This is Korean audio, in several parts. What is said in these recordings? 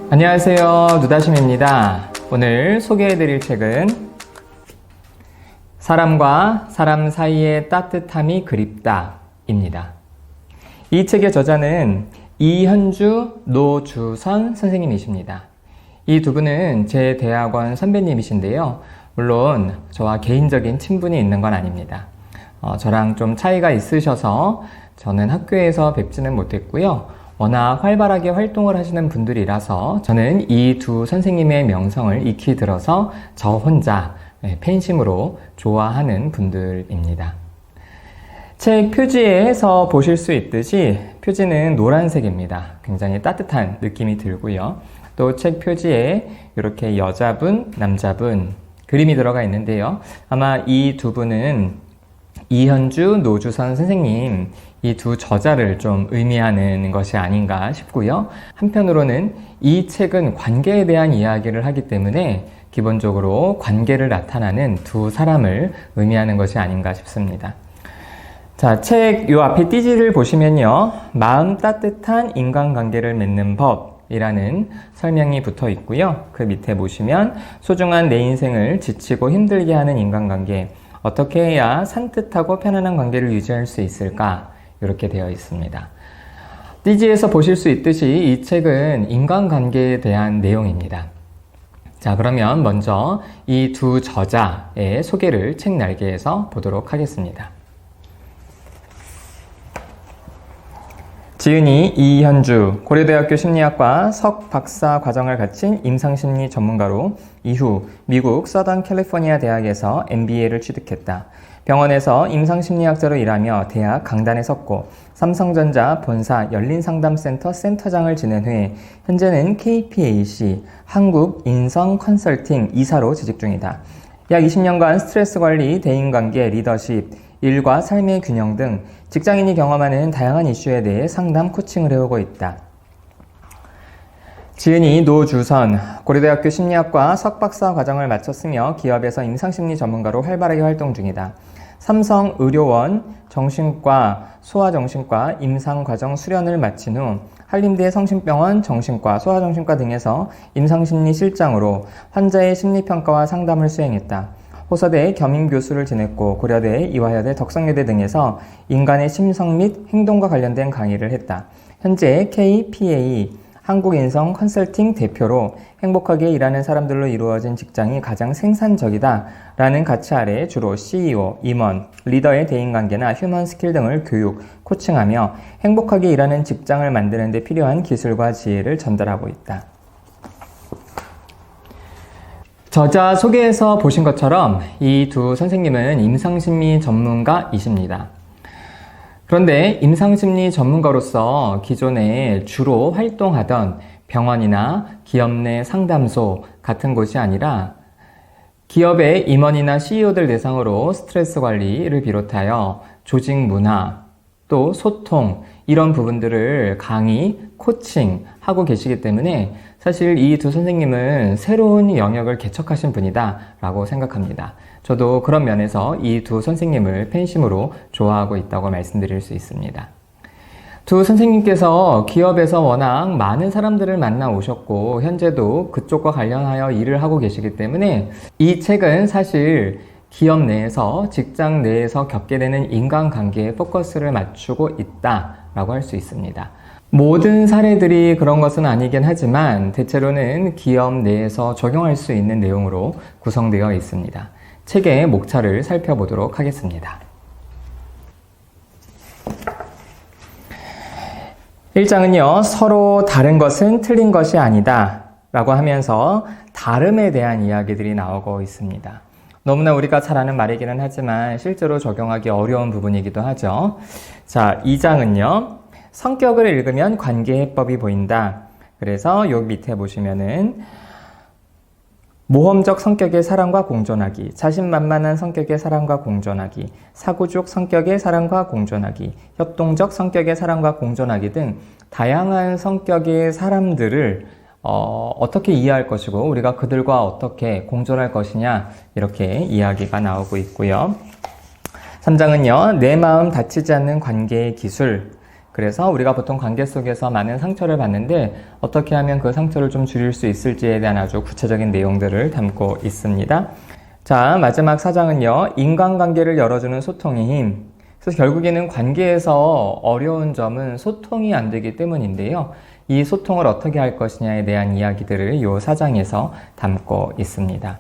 안녕하세요, 누다심입니다. 오늘 소개해드릴 책은 사람과 사람 사이의 따뜻함이 그립다 입니다. 이 책의 저자는 이현주, 노주선 선생님이십니다. 이 두 분은 제 대학원 선배님이신데요. 물론 저와 개인적인 친분이 있는 건 아닙니다. 저랑 좀 차이가 있으셔서 저는 학교에서 뵙지는 못했고요. 워낙 활발하게 활동을 하시는 분들이라서 저는 이 두 선생님의 명성을 익히 들어서 저 혼자 팬심으로 좋아하는 분들입니다. 책 표지에서 보실 수 있듯이 표지는 노란색입니다. 굉장히 따뜻한 느낌이 들고요. 또 책 표지에 이렇게 여자분, 남자분 그림이 들어가 있는데요. 아마 이 두 분은 이현주, 노주선 선생님 이 두 저자를 좀 의미하는 것이 아닌가 싶고요. 한편으로는 이 책은 관계에 대한 이야기를 하기 때문에 기본적으로 관계를 나타나는 두 사람을 의미하는 것이 아닌가 싶습니다. 자, 책 요 앞에 띠지를 보시면요. 마음 따뜻한 인간관계를 맺는 법이라는 설명이 붙어 있고요. 그 밑에 보시면 소중한 내 인생을 지치고 힘들게 하는 인간관계, 어떻게 해야 산뜻하고 편안한 관계를 유지할 수 있을까? 이렇게 되어 있습니다. 띠지에서 보실 수 있듯이 이 책은 인간관계에 대한 내용입니다. 자, 그러면 먼저 이 두 저자의 소개를 책 날개에서 보도록 하겠습니다. 지은이 이현주, 고려대학교 심리학과 석박사 과정을 마친 임상심리 전문가로 이후 미국 서던 캘리포니아 대학에서 MBA를 취득했다. 병원에서 임상심리학자로 일하며 대학 강단에 섰고 삼성전자 본사 열린상담센터 센터장을 지낸 후에 현재는 KPAC 한국인성컨설팅 이사로 재직 중이다. 약 20년간 스트레스 관리, 대인관계, 리더십, 일과 삶의 균형 등 직장인이 경험하는 다양한 이슈에 대해 상담, 코칭을 해오고 있다. 지은이 노주선, 고려대학교 심리학과 석박사 과정을 마쳤으며 기업에서 임상심리 전문가로 활발하게 활동 중이다. 삼성의료원 정신과, 소아정신과 임상과정 수련을 마친 후 한림대 성심병원 정신과, 소아정신과 등에서 임상심리 실장으로 환자의 심리평가와 상담을 수행했다. 호서대 겸임교수를 지냈고 고려대, 이화여대, 덕성여대 등에서 인간의 심성 및 행동과 관련된 강의를 했다. 현재 KPA 한국인성 컨설팅 대표로 행복하게 일하는 사람들로 이루어진 직장이 가장 생산적이다 라는 가치 아래 주로 CEO, 임원, 리더의 대인관계나 휴먼 스킬 등을 교육, 코칭하며 행복하게 일하는 직장을 만드는 데 필요한 기술과 지혜를 전달하고 있다. 저자 소개에서 보신 것처럼 이 두 선생님은 임상심리 전문가이십니다. 그런데 임상심리 전문가로서 기존에 주로 활동하던 병원이나 기업 내 상담소 같은 곳이 아니라 기업의 임원이나 CEO들 대상으로 스트레스 관리를 비롯하여 조직 문화, 또 소통 이런 부분들을 강의, 코칭하고 계시기 때문에 사실 이 두 선생님은 새로운 영역을 개척하신 분이다 라고 생각합니다. 저도 그런 면에서 이 두 선생님을 팬심으로 좋아하고 있다고 말씀드릴 수 있습니다. 두 선생님께서 기업에서 워낙 많은 사람들을 만나 오셨고 현재도 그쪽과 관련하여 일을 하고 계시기 때문에 이 책은 사실 기업 내에서, 직장 내에서 겪게 되는 인간관계에 포커스를 맞추고 있다라고 할 수 있습니다. 모든 사례들이 그런 것은 아니긴 하지만 대체로는 기업 내에서 적용할 수 있는 내용으로 구성되어 있습니다. 책의 목차를 살펴보도록 하겠습니다. 1장은요, 서로 다른 것은 틀린 것이 아니다 라고 하면서 다름에 대한 이야기들이 나오고 있습니다. 너무나 우리가 잘 아는 말이기는 하지만 실제로 적용하기 어려운 부분이기도 하죠. 자, 2장은요, 성격을 읽으면 관계해법이 보인다. 그래서 여기 밑에 보시면은 모험적 성격의 사람과 공존하기, 자신만만한 성격의 사람과 공존하기, 사고적 성격의 사람과 공존하기, 협동적 성격의 사람과 공존하기 등 다양한 성격의 사람들을 어떻게 이해할 것이고 우리가 그들과 어떻게 공존할 것이냐 이렇게 이야기가 나오고 있고요. 3장은요. 내 마음 다치지 않는 관계의 기술, 그래서 우리가 보통 관계 속에서 많은 상처를 받는데 어떻게 하면 그 상처를 좀 줄일 수 있을지에 대한 아주 구체적인 내용들을 담고 있습니다. 자, 마지막 4장은요. 인간관계를 열어주는 소통의 힘. 그래서 결국에는 관계에서 어려운 점은 소통이 안 되기 때문인데요. 이 소통을 어떻게 할 것이냐에 대한 이야기들을 이 4장에서 담고 있습니다.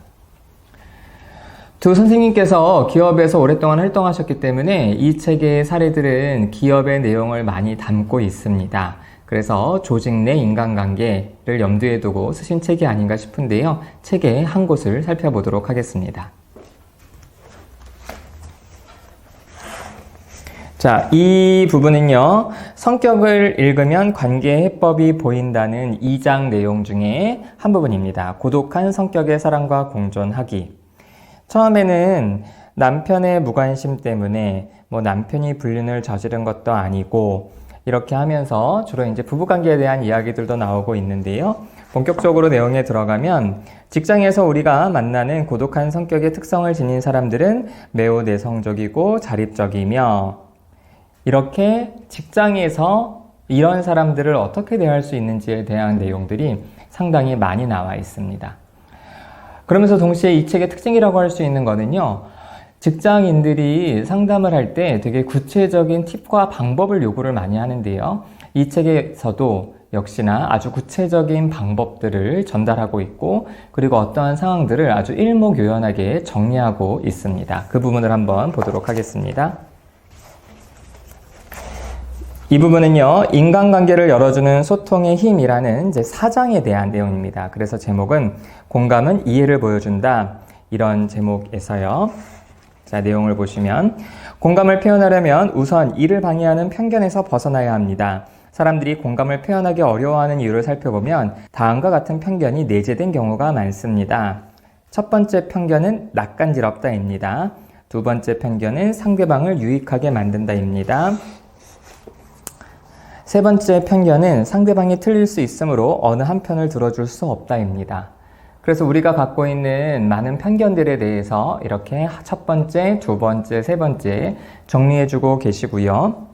두 선생님께서 기업에서 오랫동안 활동하셨기 때문에 이 책의 사례들은 기업의 내용을 많이 담고 있습니다. 그래서 조직 내 인간관계를 염두에 두고 쓰신 책이 아닌가 싶은데요. 책의 한 곳을 살펴보도록 하겠습니다. 자, 이 부분은요, 성격을 읽으면 관계 해법이 보인다는 2장 내용 중에 한 부분입니다. 고독한 성격의 사람과 공존하기. 처음에는 남편의 무관심 때문에 남편이 불륜을 저지른 것도 아니고 이렇게 하면서 주로 이제 부부관계에 대한 이야기들도 나오고 있는데요. 본격적으로 내용에 들어가면 직장에서 우리가 만나는 고독한 성격의 특성을 지닌 사람들은 매우 내성적이고 자립적이며 이렇게 직장에서 이런 사람들을 어떻게 대할 수 있는지에 대한 내용들이 상당히 많이 나와 있습니다. 그러면서 동시에 이 책의 특징이라고 할 수 있는 거는요. 직장인들이 상담을 할 때 되게 구체적인 팁과 방법을 요구를 많이 하는데요. 이 책에서도 역시나 아주 구체적인 방법들을 전달하고 있고 그리고 어떠한 상황들을 아주 일목요연하게 정리하고 있습니다. 그 부분을 한번 보도록 하겠습니다. 이 부분은요, 인간관계를 열어주는 소통의 힘이라는 이제 4장에 대한 내용입니다. 그래서 제목은 공감은 이해를 보여준다. 이런 제목에서요. 자, 내용을 보시면 공감을 표현하려면 우선 이를 방해하는 편견에서 벗어나야 합니다. 사람들이 공감을 표현하기 어려워하는 이유를 살펴보면 다음과 같은 편견이 내재된 경우가 많습니다. 첫 번째 편견은 낯간지럽다입니다. 두 번째 편견은 상대방을 유익하게 만든다입니다. 세 번째 편견은 상대방이 틀릴 수 있으므로 어느 한편을 들어줄 수 없다입니다. 그래서 우리가 갖고 있는 많은 편견들에 대해서 이렇게 첫 번째, 두 번째, 세 번째 정리해주고 계시고요.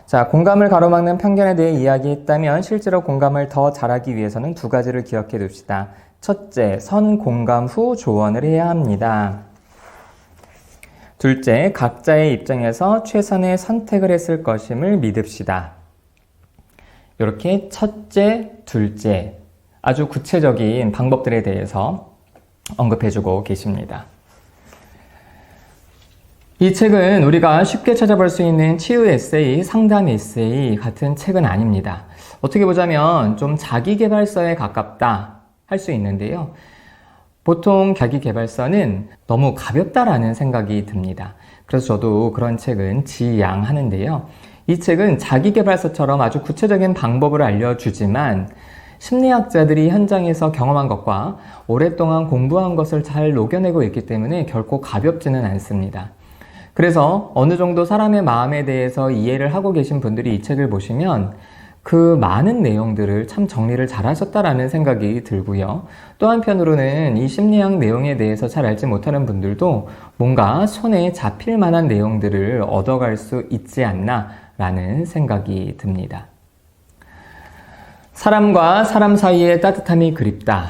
자, 공감을 가로막는 편견에 대해 이야기했다면 실제로 공감을 더 잘하기 위해서는 두 가지를 기억해 둡시다. 첫째, 선공감 후 조언을 해야 합니다. 둘째, 각자의 입장에서 최선의 선택을 했을 것임을 믿읍시다. 이렇게 첫째, 둘째 아주 구체적인 방법들에 대해서 언급해주고 계십니다. 이 책은 우리가 쉽게 찾아볼 수 있는 치유 에세이, 상담 에세이 같은 책은 아닙니다. 어떻게 보자면 좀 자기계발서에 가깝다 할 수 있는데요. 보통 자기계발서는 너무 가볍다라는 생각이 듭니다. 그래서 저도 그런 책은 지양하는데요. 이 책은 자기계발서처럼 아주 구체적인 방법을 알려주지만 심리학자들이 현장에서 경험한 것과 오랫동안 공부한 것을 잘 녹여내고 있기 때문에 결코 가볍지는 않습니다. 그래서 어느 정도 사람의 마음에 대해서 이해를 하고 계신 분들이 이 책을 보시면 그 많은 내용들을 참 정리를 잘 하셨다라는 생각이 들고요. 또 한편으로는 이 심리학 내용에 대해서 잘 알지 못하는 분들도 뭔가 손에 잡힐 만한 내용들을 얻어갈 수 있지 않나 라는 생각이 듭니다. 사람과 사람 사이의 따뜻함이 그립다.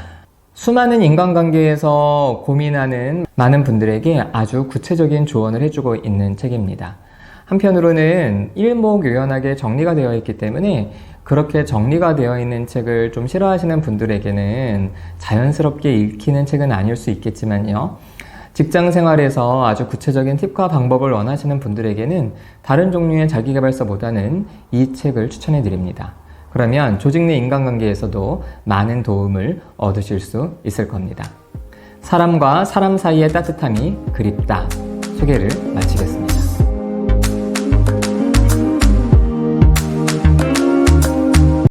수많은 인간관계에서 고민하는 많은 분들에게 아주 구체적인 조언을 해주고 있는 책입니다. 한편으로는 일목요연하게 정리가 되어 있기 때문에 그렇게 정리가 되어 있는 책을 좀 싫어하시는 분들에게는 자연스럽게 읽히는 책은 아닐 수 있겠지만요. 직장 생활에서 아주 구체적인 팁과 방법을 원하시는 분들에게는 다른 종류의 자기계발서보다는 이 책을 추천해 드립니다. 그러면 조직 내 인간관계에서도 많은 도움을 얻으실 수 있을 겁니다. 사람과 사람 사이의 따뜻함이 그립다. 소개를 마치겠습니다.